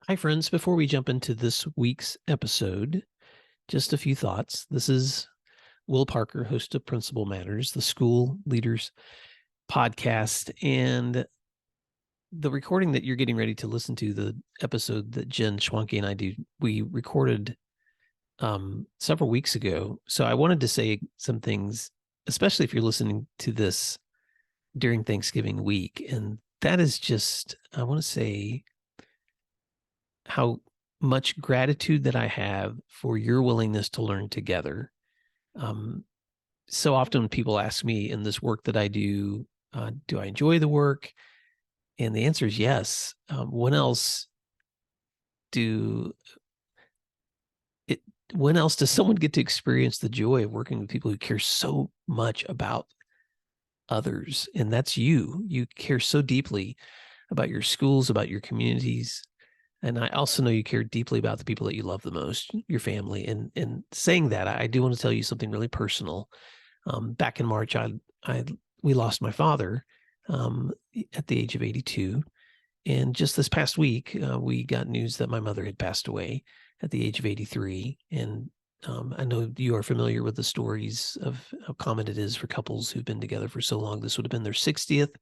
Hi, friends. Before we jump into this week's episode, just a few thoughts. This is Will Parker, host of Principal Matters, the school leaders podcast. And the recording that you're getting ready to listen to, the episode that Jen Schwanke and I do, we recorded several weeks ago. So I wanted to say some things, especially if you're listening to this during Thanksgiving week. And that is just, I want to say, how much gratitude that I have for your willingness to learn together. Um, so often people ask me in this work that I do I enjoy the work? And the answer is yes. When else do it? When else does someone get to experience the joy of working with people who care so much about others? And that's you. You care so deeply about your schools, about your communities. And I also know you care deeply about the people that you love the most, your family. And saying that, I do want to tell you something really personal. Back in March, we lost my father at the age of 82. And just this past week, we got news that my mother had passed away at the age of 83. And I know you are familiar with the stories of how common it is for couples who've been together for so long. This would have been their 60th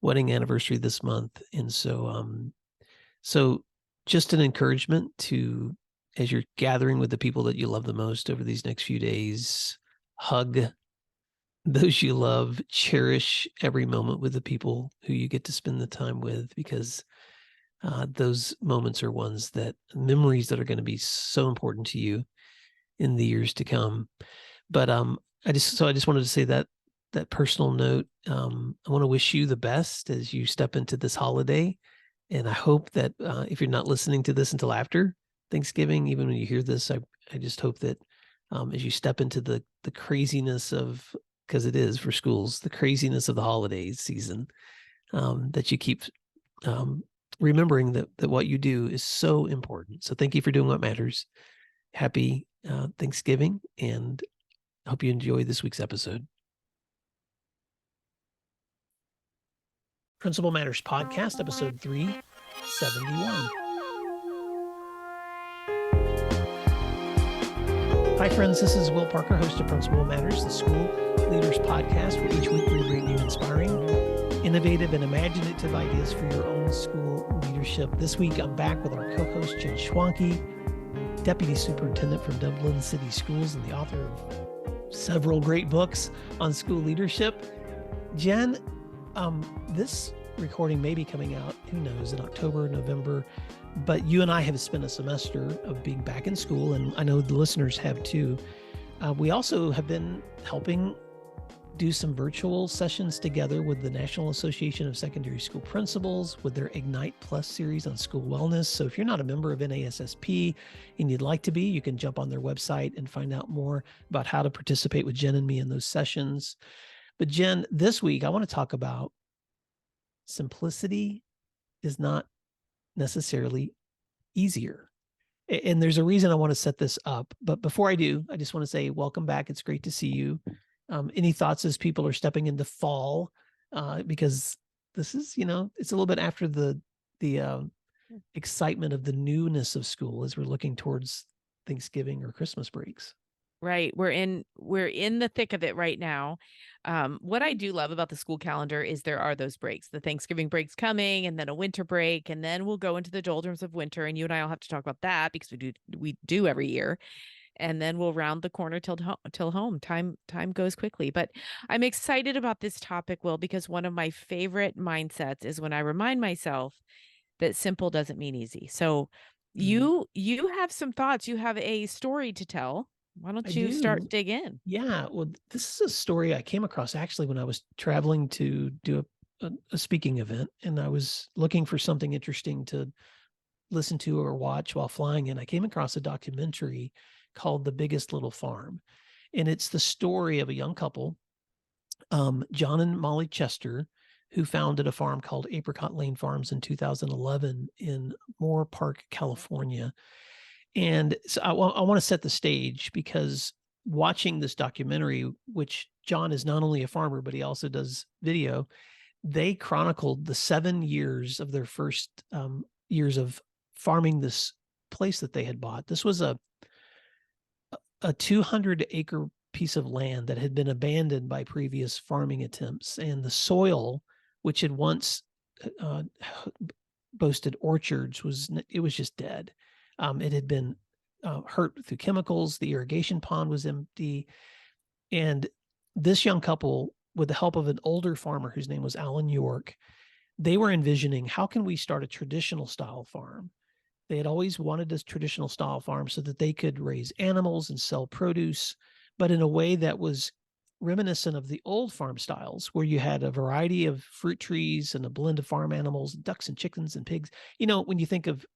wedding anniversary this month. And so just an encouragement to, as you're gathering with the people that you love the most over these next few days, hug those you love, cherish every moment with the people who you get to spend the time with, because those moments are memories that are going to be so important to you in the years to come. But I just wanted to say that personal note. I want to wish you the best as you step into this holiday. And I hope that if you're not listening to this until after Thanksgiving, even when you hear this, I just hope that as you step into the craziness of, because it is for schools, the craziness of the holidays season, that you keep remembering that what you do is so important. So thank you for doing what matters. Happy Thanksgiving, and I hope you enjoy this week's episode. Principal Matters Podcast, episode 371. Hi, friends. This is Will Parker, host of Principal Matters, the school leaders podcast, where each week we bring you inspiring, innovative, and imaginative ideas for your own school leadership. This week, I'm back with our co-host, Jen Schwanke, Deputy Superintendent from Dublin City Schools and the author of several great books on school leadership. Jen, this recording may be coming out, who knows, in October, November, but you and I have spent a semester of being back in school, and I know the listeners have too. We also have been helping do some virtual sessions together with the National Association of Secondary School Principals with their Ignite Plus series on school wellness. So if you're not a member of NASSP and you'd like to be, you can jump on their website and find out more about how to participate with Jen and me in those sessions. But Jen, this week, I want to talk about simplicity is not necessarily easier. And there's a reason I want to set this up. But before I do, I just want to say welcome back. It's great to see you. Any thoughts as people are stepping into fall? Because this is, it's a little bit after the excitement of the newness of school as we're looking towards Thanksgiving or Christmas breaks. Right. We're in the thick of it right now. What I do love about the school calendar is there are those breaks. The Thanksgiving break's coming, and then a winter break, and then we'll go into the doldrums of winter. And you and I will have to talk about that because we do every year. And then we'll round the corner till home. Time goes quickly. But I'm excited about this topic, Will, because one of my favorite mindsets is when I remind myself that simple doesn't mean easy. So you have some thoughts. You have a story to tell. Why don't you start dig in? Yeah, well, this is a story I came across actually when I was traveling to do a speaking event, and I was looking for something interesting to listen to or watch while flying, and I came across a documentary called The Biggest Little Farm. And it's the story of a young couple, John and Molly Chester, who founded a farm called Apricot Lane Farms in 2011 in Moore Park, California. And so I want to set the stage, because watching this documentary, which John is not only a farmer, but he also does video, they chronicled the 7 years of their first years of farming this place that they had bought. This was a 200-acre piece of land that had been abandoned by previous farming attempts, and the soil, which had once uh, boasted orchards, was just dead. It had been hurt through chemicals. The irrigation pond was empty, and this young couple, with the help of an older farmer whose name was Alan York, they were envisioning, how can we start a traditional style farm? They had always wanted a traditional style farm so that they could raise animals and sell produce, but in a way that was reminiscent of the old farm styles, where you had a variety of fruit trees and a blend of farm animals, ducks and chickens and pigs. When you think of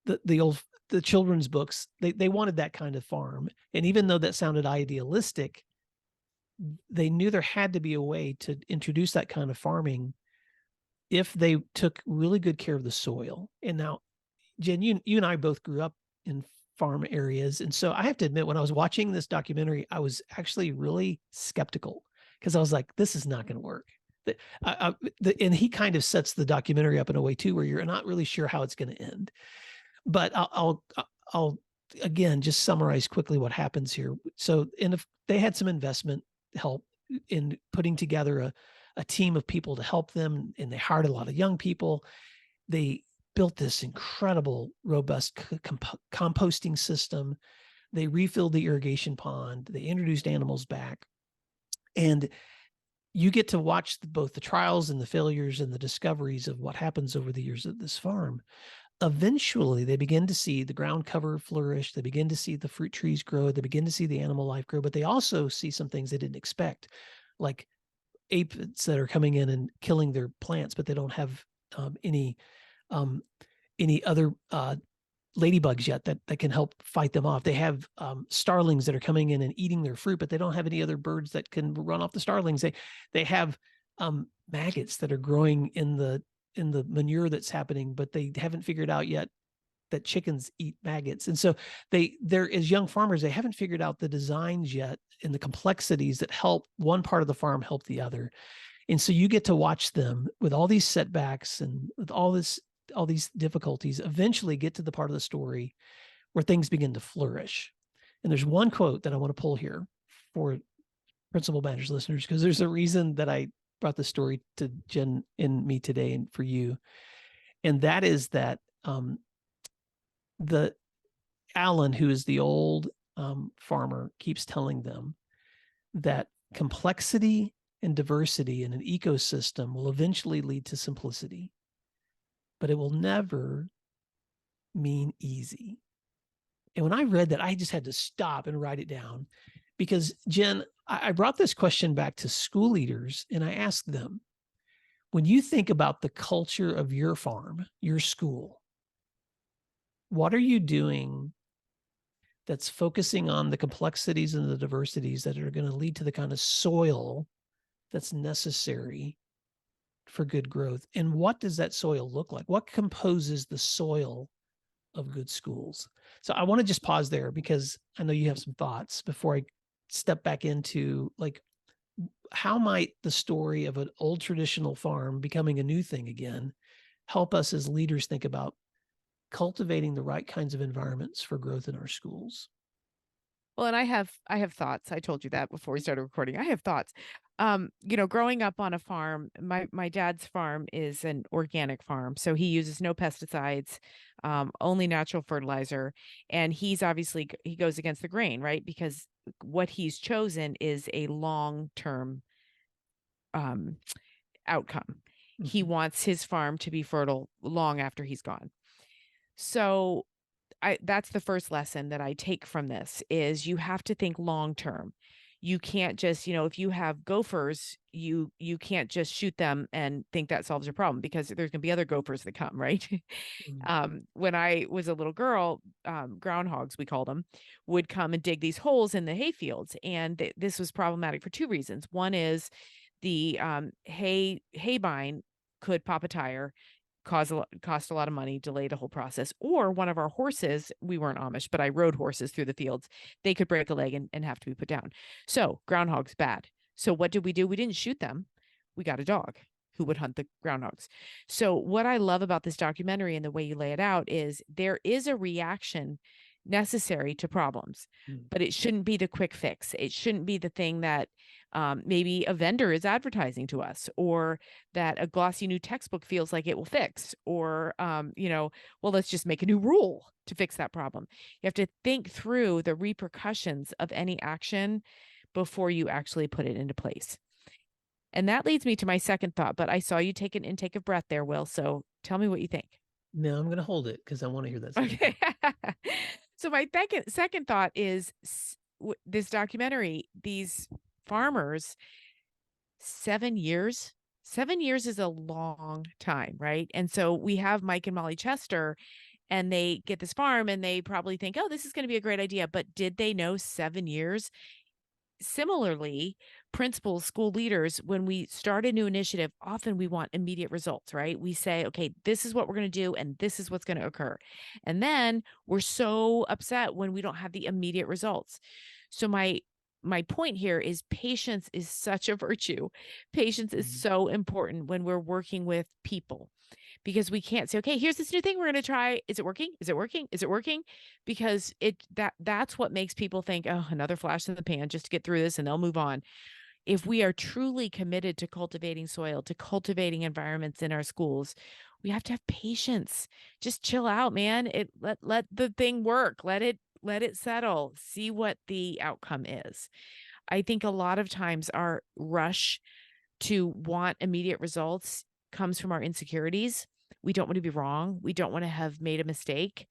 the children's books, they wanted that kind of farm. And even though that sounded idealistic, they knew there had to be a way to introduce that kind of farming if they took really good care of the soil. And now, Jen, you and I both grew up in farm areas. And so I have to admit, when I was watching this documentary, I was actually really skeptical, because I was like, this is not going to work. And he kind of sets the documentary up in a way too, where you're not really sure how it's going to end. But I'll again just summarize quickly what happens here. So, if they had some investment help in putting together a team of people to help them, and they hired a lot of young people. They built this incredible, robust composting system. They refilled the irrigation pond. They introduced animals back. And you get to watch both the trials and the failures and the discoveries of what happens over the years at this farm. Eventually, they begin to see the ground cover flourish. They begin to see the fruit trees grow. They begin to see the animal life grow, but they also see some things they didn't expect, like aphids that are coming in and killing their plants, but they don't have any other ladybugs yet that can help fight them off. They have starlings that are coming in and eating their fruit, but they don't have any other birds that can run off the starlings. They have maggots that are growing in the manure that's happening, but they haven't figured out yet that chickens eat maggots. And so they're, as young farmers, they haven't figured out the designs yet and the complexities that help one part of the farm help the other. And so you get to watch them with all these setbacks and with all these difficulties eventually get to the part of the story where things begin to flourish. And there's one quote that I want to pull here for Principal Matters listeners, because there's a reason that I brought the story to Jen and me today and for you. And that is that the Alan, who is the old farmer, keeps telling them that complexity and diversity in an ecosystem will eventually lead to simplicity, but it will never mean easy. And when I read that, I just had to stop and write it down, because, Jen, I brought this question back to school leaders and I asked them, when you think about the culture of your farm, your school, what are you doing that's focusing on the complexities and the diversities that are going to lead to the kind of soil that's necessary for good growth? And what does that soil look like? What composes the soil of good schools? So I want to just pause there, because I know you have some thoughts before I step back into, like, how might the story of an old traditional farm becoming a new thing again help us as leaders think about cultivating the right kinds of environments for growth in our schools? Well, and I have thoughts. I told you that before we started recording. I have thoughts. Growing up on a farm, my dad's farm is an organic farm, so he uses no pesticides, only natural fertilizer, and he goes against the grain, right? Because what he's chosen is a long-term outcome. He wants his farm to be fertile long after he's gone. So that's the first lesson that I take from this, is you have to think long term. You can't just, if you have gophers, you can't just shoot them and think that solves your problem, because there's going to be other gophers that come, right? When I was a little girl, groundhogs, we called them, would come and dig these holes in the hay fields. And this was problematic for two reasons. One is the hay bine could pop a tire, cost a lot of money, delay the whole process. Or one of our horses, we weren't Amish, but I rode horses through the fields. They could break a leg and have to be put down. So groundhogs, bad. So what did? We didn't shoot them. We got a dog. who would hunt the groundhogs. So what I love about this documentary and the way you lay it out is there is a reaction necessary to problems, but it shouldn't be the quick fix. It shouldn't be the thing that maybe a vendor is advertising to us, or that a glossy new textbook feels like it will fix, or, well, let's just make a new rule to fix that problem. You have to think through the repercussions of any action before you actually put it into place. And that leads me to my second thought, but I saw you take an intake of breath there, Will. So tell me what you think. No, I'm going to hold it because I want to hear that. Okay. So my second thought is this documentary, these farmers, 7 years. 7 years is a long time, right? And so we have Mike and Molly Chester, and they get this farm and they probably think, oh, this is going to be a great idea. But did they know 7 years? Similarly, principals, school leaders, when we start a new initiative, often we want immediate results, right? We say, okay, this is what we're going to do, and this is what's going to occur. And then we're so upset when we don't have the immediate results. So my point here is patience is such a virtue. Patience is so important when we're working with people, because we can't say, okay, here's this new thing we're going to try. Is it working? Is it working? Is it working? Because that's what makes people think, oh, another flash in the pan just to get through this, and they'll move on. If we are truly committed to cultivating soil, to cultivating environments in our schools, we have to have patience. Just chill out, man. Let the thing work. Let it settle. See what the outcome is. I think a lot of times our rush to want immediate results comes from our insecurities. We don't want to be wrong. We don't want to have made a mistake.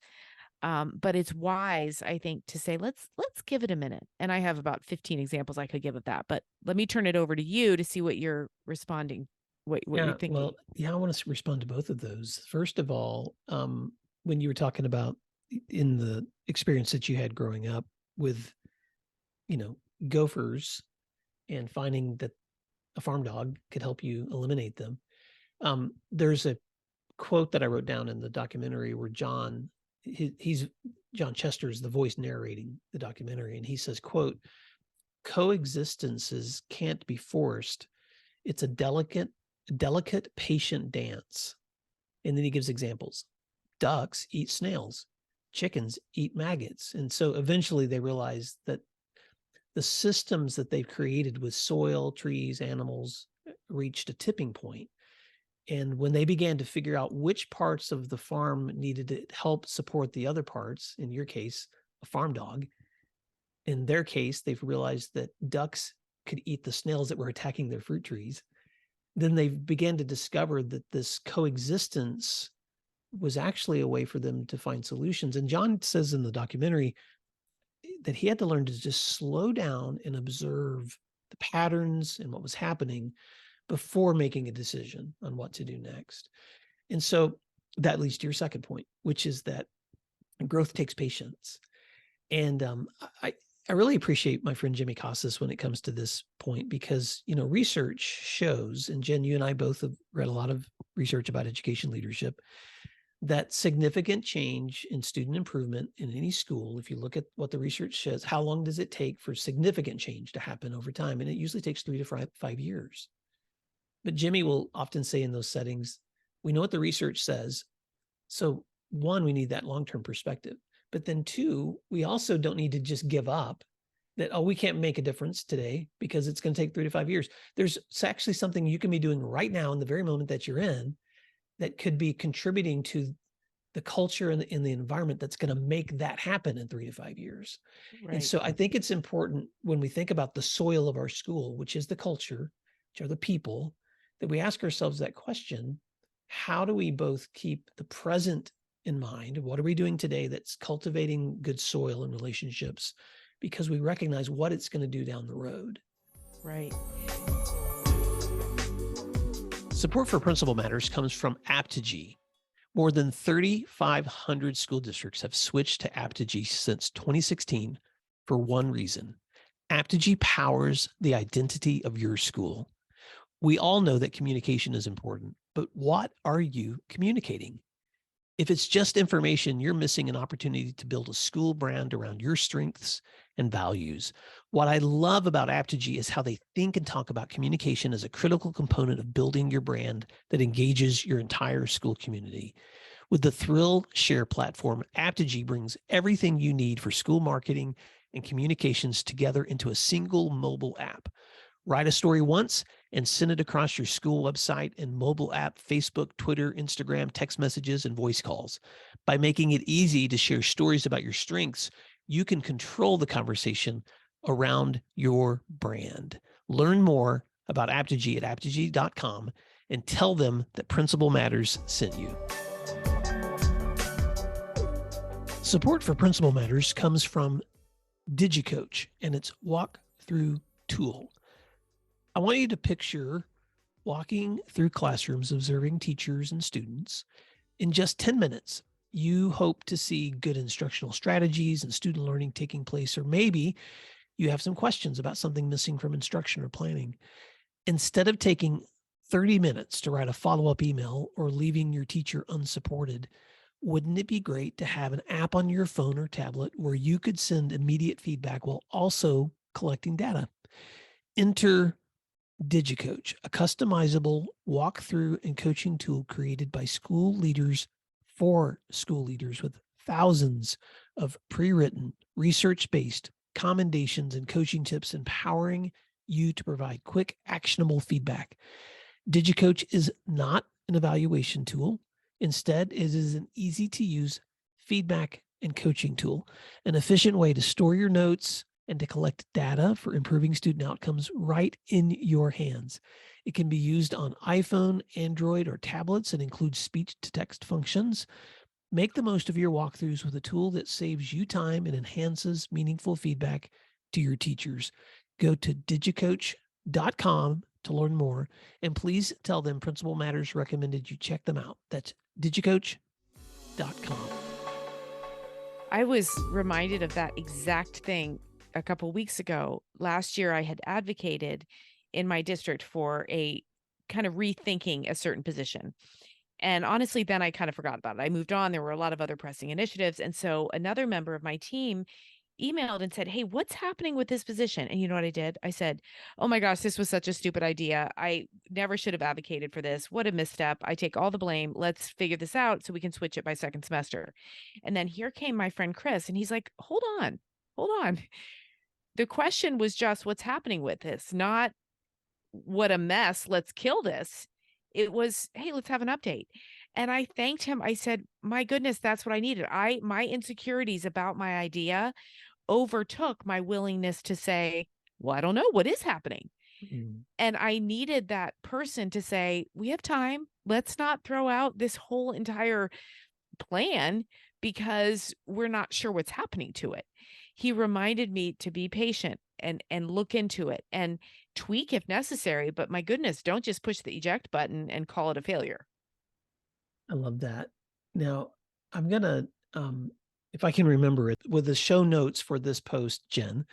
But it's wise, I think, to say, let's give it a minute. And I have about 15 examples I could give of that, but let me turn it over to you to see what you're responding, what you're thinking. Well, I want to respond to both of those. First of all, when you were talking about in the experience that you had growing up with, gophers, and finding that a farm dog could help you eliminate them. There's a quote that I wrote down in the documentary where John Chester is the voice narrating the documentary. And he says, quote, "Coexistences can't be forced. It's a delicate, patient dance." And then he gives examples. Ducks eat snails. Chickens eat maggots. And so eventually they realize that the systems that they've created with soil, trees, animals reached a tipping point. And when they began to figure out which parts of the farm needed to help support the other parts, in your case, a farm dog, in their case, they've realized that ducks could eat the snails that were attacking their fruit trees. Then they began to discover that this coexistence was actually a way for them to find solutions. And John says in the documentary that he had to learn to just slow down and observe the patterns and what was happening before making a decision on what to do next. And so that leads to your second point, which is that growth takes patience. And I really appreciate my friend Jimmy Casas when it comes to this point, because, research shows, and Jen, you and I both have read a lot of research about education leadership, that significant change in student improvement in any school, if you look at what the research says, how long does it take for significant change to happen over time? And it usually takes 3 to 5 years. But Jimmy will often say in those settings, we know what the research says. So one, we need that long-term perspective. But then two, we also don't need to just give up that, oh, we can't make a difference today because it's going to take 3 to 5 years. There's actually something you can be doing right now in the very moment that you're in that could be contributing to the culture and the environment that's going to make that happen in 3 to 5 years. Right. And so I think it's important when we think about the soil of our school, which is the culture, which are the people, that we ask ourselves that question: how do we both keep the present in mind? What are we doing today that's cultivating good soil and relationships? Because we recognize what it's going to do down the road. Right. Support for Principal Matters comes from Aptigee. More than 3,500 school districts have switched to Aptigee since 2016 for one reason. Aptigee powers the identity of your school. We all know that communication is important, but what are you communicating? If it's just information, you're missing an opportunity to build a school brand around your strengths and values. What I love about Apogee is how they think and talk about communication as a critical component of building your brand that engages your entire school community. With the Thrill Share platform, Apogee brings everything you need for school marketing and communications together into a single mobile app. Write a story once and send it across your school website and mobile app, Facebook, Twitter, Instagram, text messages, and voice calls. By making it easy to share stories about your strengths, you can control the conversation around your brand. Learn more about Apogee at apogee.com and tell them that Principal Matters sent you. Support for Principal Matters comes from DigiCoach and its walkthrough tool. I want you to picture walking through classrooms, observing teachers and students. In just 10 minutes, you hope to see good instructional strategies and student learning taking place, or maybe you have some questions about something missing from instruction or planning. Instead of taking 30 minutes to write a follow-up email or leaving your teacher unsupported, wouldn't it be great to have an app on your phone or tablet where you could send immediate feedback while also collecting data? Enter DigiCoach, a customizable walkthrough and coaching tool created by school leaders for school leaders with thousands of pre-written, research-based commendations and coaching tips empowering you to provide quick, actionable feedback. DigiCoach is not an evaluation tool. Instead, it is an easy-to-use feedback and coaching tool, an efficient way to store your notes and to collect data for improving student outcomes right in your hands. It can be used on iPhone, Android, or tablets and includes speech-to-text functions. Make the most of your walkthroughs with a tool that saves you time and enhances meaningful feedback to your teachers. Go to digicoach.com to learn more, and please tell them Principal Matters recommended you check them out. That's digicoach.com. I was reminded of that exact thing a couple weeks ago. Last year, I had advocated in my district for a kind of rethinking a certain position. And honestly, then I kind of forgot about it. I moved on. There were a lot of other pressing initiatives. And so another member of my team emailed and said, "Hey, what's happening with this position?" And you know what I did? I said, "Oh my gosh, this was such a stupid idea. I never should have advocated for this. What a misstep. I take all the blame. Let's figure this out so we can switch it by second semester." And then here came my friend Chris, and he's like, "Hold on, hold on." The question was just what's happening with this, not what a mess. Let's kill this. It was, hey, let's have an update. And I thanked him. I said, my goodness, that's what I needed. My insecurities about my idea overtook my willingness to say, well, I don't know what is happening. Mm. And I needed that person to say, we have time. Let's not throw out this whole entire plan because we're not sure what's happening to it. He reminded me to be patient and look into it and tweak if necessary. But my goodness, don't just push the eject button and call it a failure. I love that. Now, I'm going to, if I can remember it, with the show notes for this post, Jen,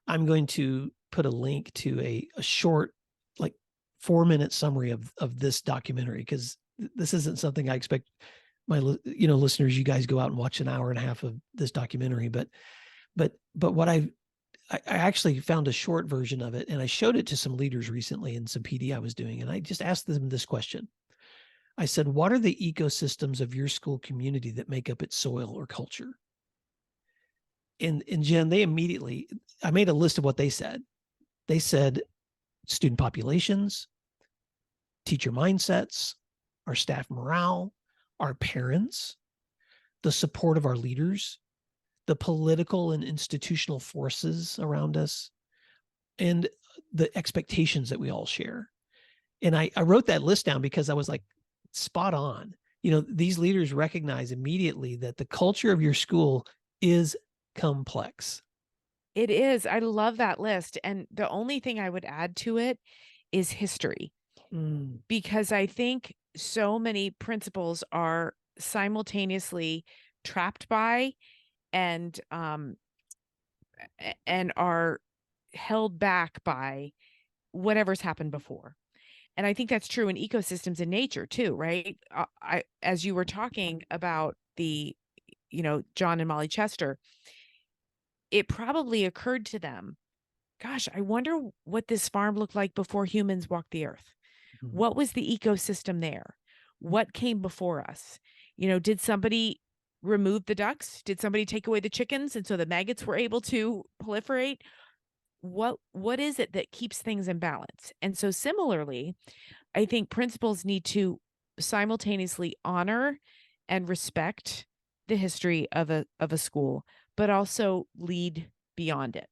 I'm going to put a link to a short, like 4-minute summary of this documentary, because this isn't something I expect my listeners, you guys go out and watch an hour and a half of this documentary, but what I actually found a short version of it, and I showed it to some leaders recently in some PD I was doing, and I just asked them this question. I said, what are the ecosystems of your school community that make up its soil or culture? And Jen, they immediately, I made a list of what they said. They said student populations, teacher mindsets, our staff morale, our parents, the support of our leaders, the political and institutional forces around us, and the expectations that we all share. And I wrote that list down because I was like, spot on. These leaders recognize immediately that the culture of your school is complex. It is. I love that list. And the only thing I would add to it is history, because I think so many principals are simultaneously trapped by and are held back by whatever's happened before. And I think that's true in ecosystems in nature too, right? As you were talking about the, John and Molly Chester, it probably occurred to them, gosh, I wonder what this farm looked like before humans walked the earth. Mhm. What was the ecosystem there? What came before us? Did somebody remove the ducks? Did somebody take away the chickens and so the maggots were able to proliferate? What is it that keeps things in balance? And so similarly, I think principals need to simultaneously honor and respect the history of a school, but also lead beyond it.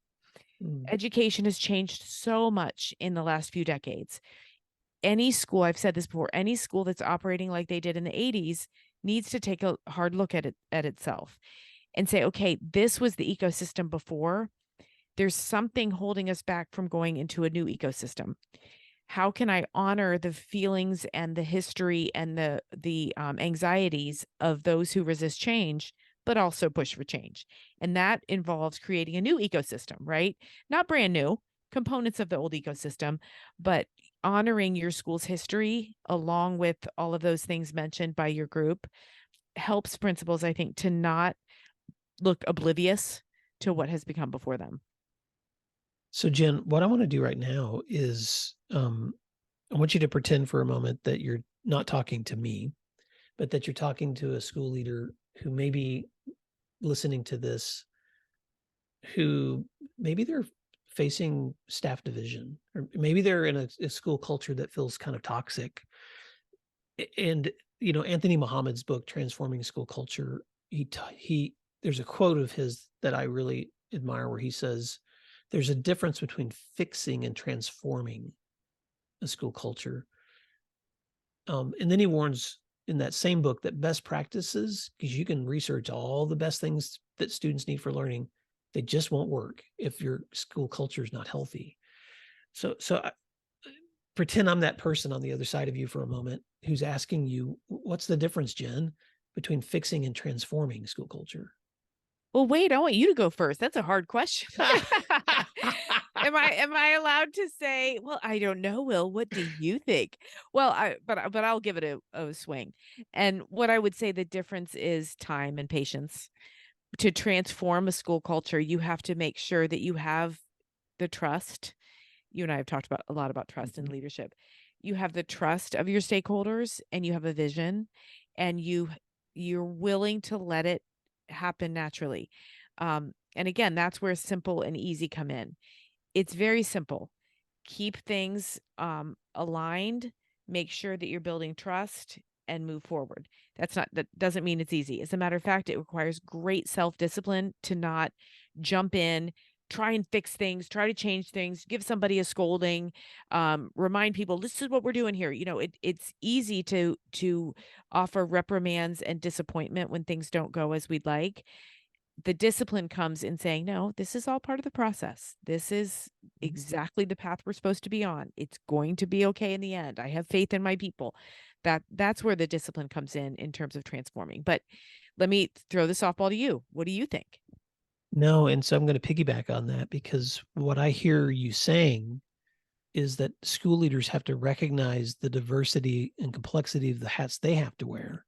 Mm. Education has changed so much in the last few decades. Any school, I've said this before, any school that's operating like they did in the 80s needs to take a hard look at itself and say, okay, this was the ecosystem before. There's something holding us back from going into a new ecosystem. How can I honor the feelings and the history and the anxieties of those who resist change, but also push for change? And that involves creating a new ecosystem, right? Not brand new components of the old ecosystem, but honoring your school's history along with all of those things mentioned by your group helps principals, I think, to not look oblivious to what has become before them. So, Jen, what I want to do right now is I want you to pretend for a moment that you're not talking to me, but that you're talking to a school leader who may be listening to this, who maybe they're facing staff division, or maybe they're in a school culture that feels kind of toxic. And, Anthony Muhammad's book, Transforming School Culture, there's a quote of his that I really admire where he says, there's a difference between fixing and transforming a school culture. And then he warns in that same book that best practices, because you can research all the best things that students need for learning, they just won't work if your school culture is not healthy. So pretend I'm that person on the other side of you for a moment who's asking you, what's the difference, Jen, between fixing and transforming school culture? Well, wait, I want you to go first. That's a hard question. Am I allowed to say, well, I don't know, Will, what do you think? Well, but I'll give it a swing. And what I would say the difference is time and patience. To transform a school culture, you have to make sure that you have the trust. You and I have talked about a lot about trust and leadership. You have the trust of your stakeholders and you have a vision and you're willing to let it happen naturally. And again, that's where simple and easy come in. It's very simple. Keep things aligned, make sure that you're building trust and move forward. That doesn't mean it's easy. As a matter of fact, it requires great self-discipline to not jump in, try and fix things, try to change things, give somebody a scolding, remind people this is what we're doing here. It's easy to offer reprimands and disappointment when things don't go as we'd like. The discipline comes in saying, no, this is all part of the process. This is exactly the path we're supposed to be on. It's going to be okay in the end. I have faith in my people. That's where the discipline comes in terms of transforming. But let me throw the softball to you. What do you think? No, and so I'm going to piggyback on that, because what I hear you saying is that school leaders have to recognize the diversity and complexity of the hats they have to wear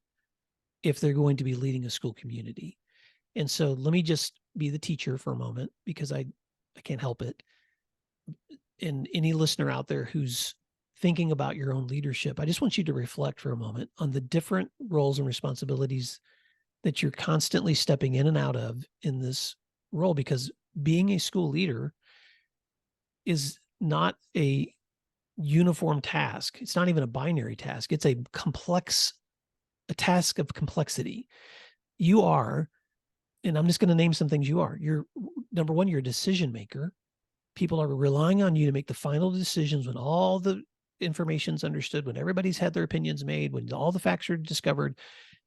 if they're going to be leading a school community. And so let me just be the teacher for a moment, because I can't help it. And any listener out there who's thinking about your own leadership, I just want you to reflect for a moment on the different roles and responsibilities that you're constantly stepping in and out of in this role, because being a school leader is not a uniform task. It's not even a binary task. It's a task of complexity. You are, and I'm just going to name some things you are. You're, number one, you're a decision maker. People are relying on you to make the final decisions when all the information's understood, when everybody's had their opinions made, when all the facts are discovered.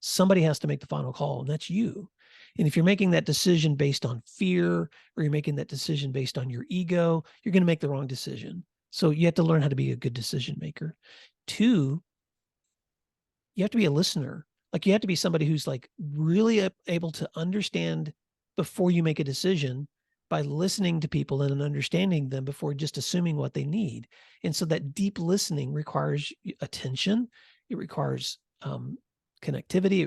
Somebody has to make the final call, and that's you. And if you're making that decision based on fear, or you're making that decision based on your ego, you're going to make the wrong decision. So you have to learn how to be a good decision maker. Two, you have to be a listener. Like, you have to be somebody who's like really able to understand before you make a decision, by listening to people and understanding them before just assuming what they need. And so that deep listening requires attention. It requires connectivity.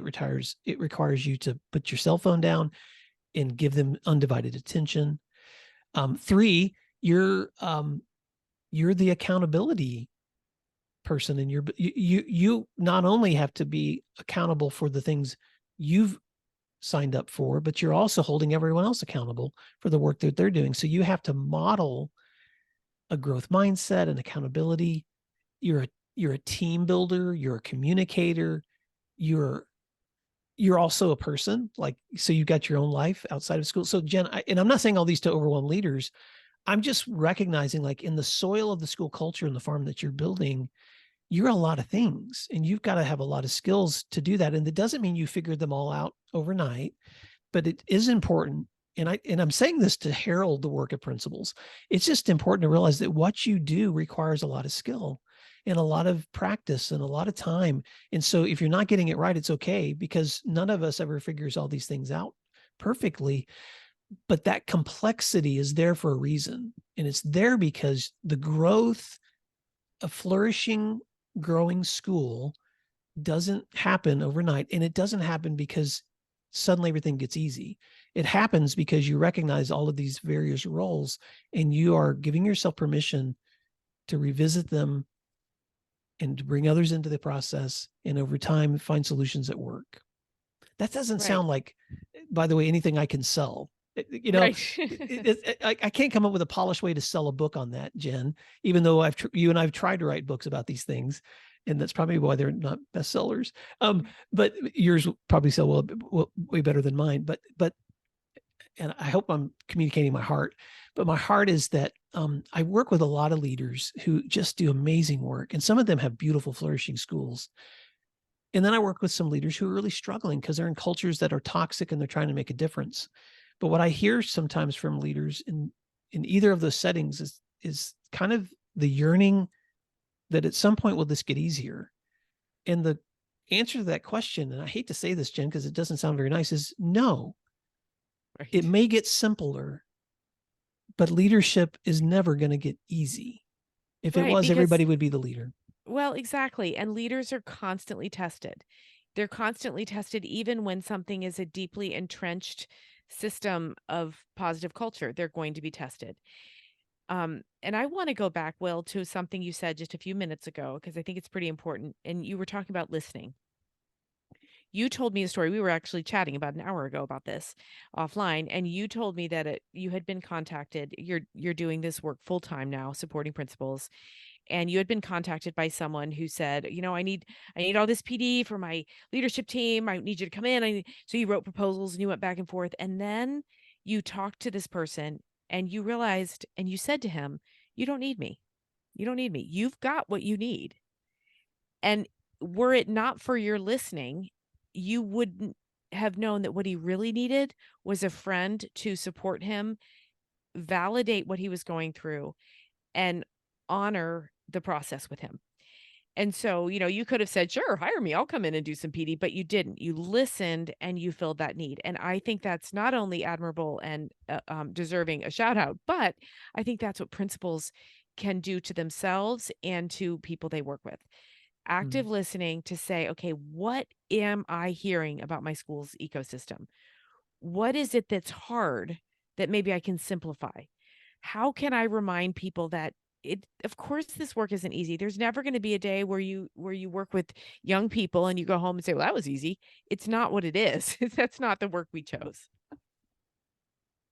It requires you to put your cell phone down. and give them undivided attention. 3, you're the accountability person, and you not only have to be accountable for the things you've signed up for, but you're also holding everyone else accountable for the work that they're doing. So you have to model a growth mindset and accountability. You're a team builder, you're a communicator, you're also a person, like, so you've got your own life outside of school. So Jen, and I'm not saying all these to overwhelm leaders. I'm just recognizing, like, in the soil of the school culture and the farm that you're building, you're a lot of things, and you've got to have a lot of skills to do that. And it doesn't mean you figured them all out overnight, but it is important. And I'm saying this to herald the work of principals. It's just important to realize that what you do requires a lot of skill and a lot of practice and a lot of time. And so if you're not getting it right, it's okay, because none of us ever figures all these things out perfectly. But that complexity is there for a reason. And it's there because the growth, a flourishing, growing school doesn't happen overnight. And it doesn't happen because suddenly everything gets easy. It happens because you recognize all of these various roles, and you are giving yourself permission to revisit them and to bring others into the process, and over time find solutions that work. That doesn't Right. sound like, by the way, anything I can sell. Right. I can't come up with a polished way to sell a book on that, Jen, even though you and I've tried to write books about these things, and that's probably why they're not bestsellers. But yours probably sell well, way better than mine. But and I hope I'm communicating my heart, but my heart is that I work with a lot of leaders who just do amazing work, and some of them have beautiful, flourishing schools. And then I work with some leaders who are really struggling because they're in cultures that are toxic and they're trying to make a difference. But what I hear sometimes from leaders in either of those settings is kind of the yearning that at some point will this get easier. And the answer to that question, and I hate to say this, Jen, because it doesn't sound very nice, is no. Right. It may get simpler, but leadership is never going to get easy. If it Right. was, Because, everybody would be the leader. well, exactly. And leaders are constantly tested. They're constantly tested, even when something is a deeply entrenched system of positive culture, they're going to be tested. And I want to go back, Will, to something you said just a few minutes ago, because I think it's pretty important. And you were talking about listening. You told me a story. We were actually chatting about an hour ago about this offline, and you told me that you had been contacted. You're doing this work full time now, supporting principals, and you had been contacted by someone who said, I need all this PD for my leadership team. I need you to come in. So you wrote proposals and you went back and forth, and then you talked to this person, and you realized, and you said to him, "You don't need me. You don't need me. You've got what you need." And were it not for your listening, you wouldn't have known that what he really needed was a friend to support him, validate what he was going through, and honor the process with him. And so, you could have said, "Sure, hire me. I'll come in and do some PD," but you didn't. You listened and you filled that need. And I think that's not only admirable and deserving a shout out, but I think that's what principals can do to themselves and to people they work with. Active listening to say, okay, what am I hearing about my school's ecosystem? What is it that's hard that maybe I can simplify? How can I remind people that of course this work isn't easy. There's never going to be a day where you work with young people and you go home and say, "Well, that was easy." It's not what it is. That's not the work we chose.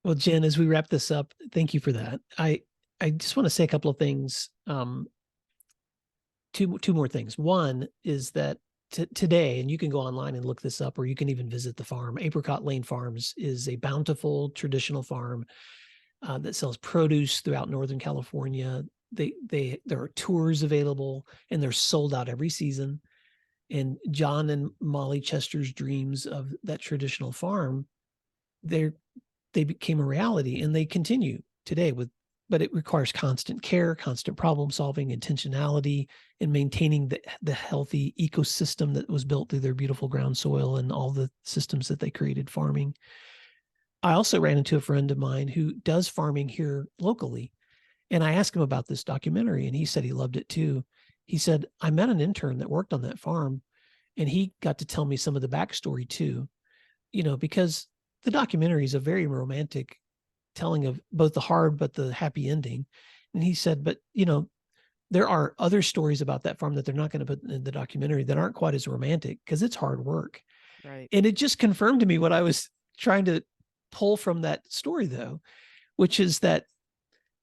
Well, Jen, as we wrap this up, thank you for that. I just want to say a couple of things. Two more things. One is that today, and you can go online and look this up, or you can even visit the farm. Apricot Lane Farms is a bountiful traditional farm that sells produce throughout Northern California. There are tours available, and they're sold out every season. And John and Molly Chester's dreams of that traditional farm, they became a reality, and they continue today but it requires constant care, constant problem solving, intentionality, and maintaining the healthy ecosystem that was built through their beautiful ground soil and all the systems that they created farming. I also ran into a friend of mine who does farming here locally. And I asked him about this documentary, and he said he loved it too. He said, I met an intern that worked on that farm, and he got to tell me some of the backstory too, because the documentary is a very romantic telling of both the hard but the happy ending. And he said, but there are other stories about that farm that they're not going to put in the documentary that aren't quite as romantic because it's hard work. Right. And it just confirmed to me what I was trying to pull from that story, though, which is that,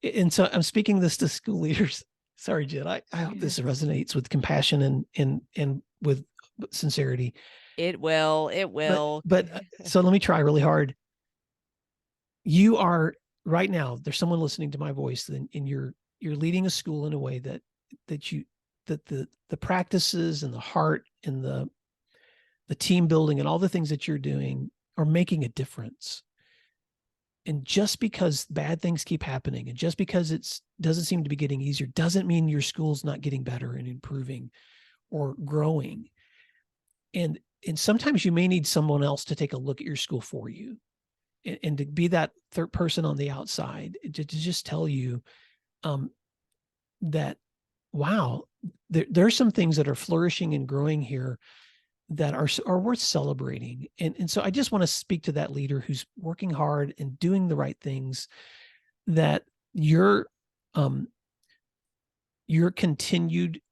and so I'm speaking this to school leaders. Sorry, Jen. I hope this resonates with compassion and with sincerity. It will. But so let me try really hard. You are right now, there's someone listening to my voice, and you're leading a school in a way that the practices and the heart and the team building and all the things that you're doing are making a difference. And just because bad things keep happening and just because it doesn't seem to be getting easier doesn't mean your school's not getting better and improving or growing. And sometimes you may need someone else to take a look at your school for you and to be that third person on the outside to just tell you that, wow, there are some things that are flourishing and growing here that are worth celebrating. And so I just want to speak to that leader who's working hard and doing the right things, that your continued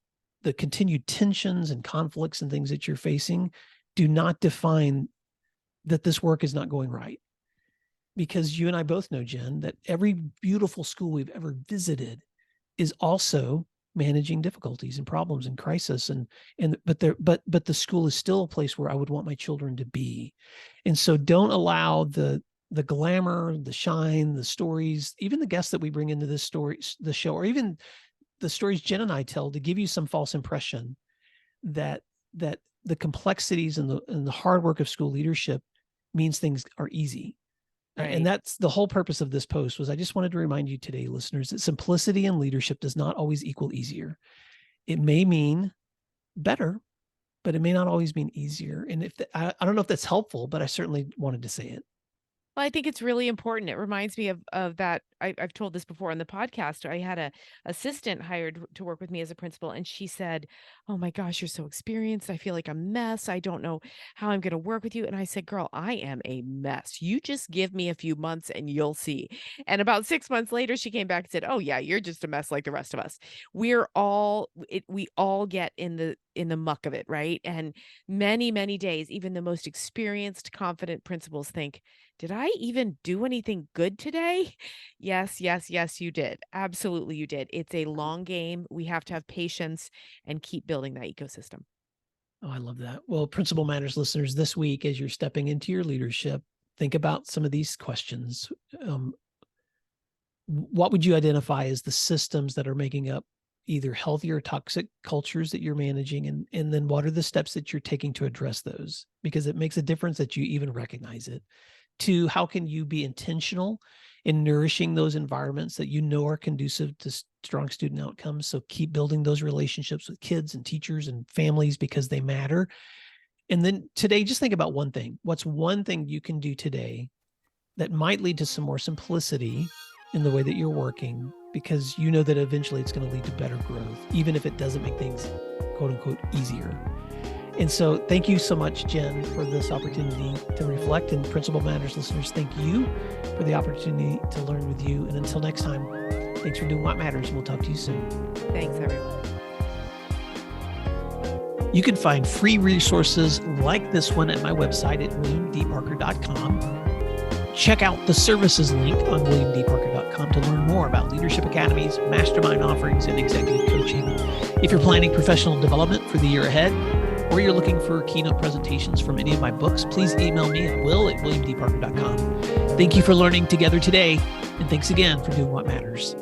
tensions and conflicts and things that you're facing do not define that this work is not going right. Because you and I both know, Jen, that every beautiful school we've ever visited is also managing difficulties and problems and crisis, but the school is still a place where I would want my children to be. And so don't allow the glamour, the shine, the stories, even the guests that we bring into the show, or even the stories Jen and I tell, to give you some false impression that the complexities and the hard work of school leadership means things are easy. Right. And that's the whole purpose of this post. Was I just wanted to remind you today, listeners, that simplicity in leadership does not always equal easier. It may mean better, but it may not always mean easier. And I don't know if that's helpful, but I certainly wanted to say it. Well, I think it's really important. It reminds me of that. I've told this before on the podcast. I had a assistant hired to work with me as a principal, and she said, "Oh my gosh, you're so experienced. I feel like a mess. I don't know how I'm going to work with you." And I said, "Girl, I am a mess. You just give me a few months and you'll see." And about 6 months later, she came back and said, "Oh yeah, you're just a mess like the rest of us. We all get in the muck of it, right?" And many days, even the most experienced, confident principals think, "Did I even do anything good today?" Yes, you did. Absolutely, you did. It's a long game. We have to have patience and keep building that ecosystem. Oh, I love that. Well, Principal Matters listeners, this week, as you're stepping into your leadership, think about some of these questions. What would you identify as the systems that are making up either healthy or toxic cultures that you're managing? And then what are the steps that you're taking to address those? Because it makes a difference that you even recognize it. 2, how can you be intentional in nourishing those environments that you know are conducive to strong student outcomes? So keep building those relationships with kids and teachers and families because they matter. And then today, just think about one thing. What's one thing you can do today that might lead to some more simplicity in the way that you're working, because you know that eventually it's going to lead to better growth, even if it doesn't make things, quote unquote, easier. And so thank you so much, Jen, for this opportunity to reflect. And Principal Matters listeners, thank you for the opportunity to learn with you. And until next time, thanks for doing what matters. We'll talk to you soon. Thanks, everyone. You can find free resources like this one at my website at williamdparker.com. Check out the services link on williamdparker.com to learn more about leadership academies, mastermind offerings, and executive coaching. If you're planning professional development for the year ahead, or you're looking for keynote presentations from any of my books, please email me at will@williamdparker.com. Thank you for learning together today, and thanks again for doing what matters.